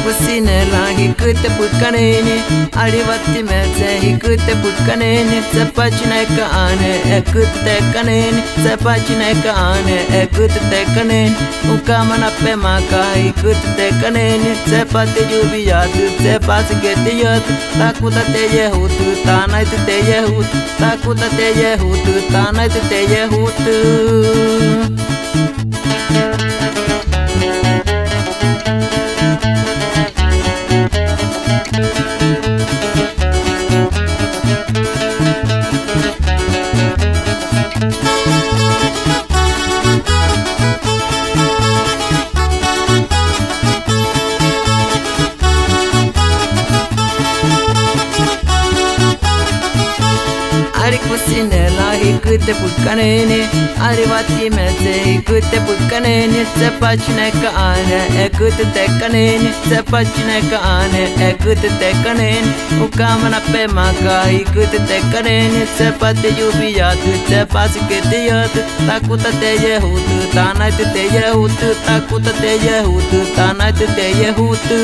Kusinela hikute putkaneni Adivatti metse hikute putkaneni Sepachineka ane ekute tekaneni Sepachineka ane ekute tekaneni Ukamana pe maka hikute tekaneni Sepati jubiyatu sepasi geti yatu Takuta te yehutu tanaitu te yehutu Takuta te yehutu tanaitu te yehutu Kusinela hikute putkaneni Adivatti metse hikute putkaneni Sepachineka ane ekute tekaneni Sepachineka ane ekute tekaneni Ukamana pe maka hikute tekaneni Sepati jubiyatu sepasi geti yatu Takuta te yehutu tanaitu te yehutu Takuta te yehutu tanaitu te yehutu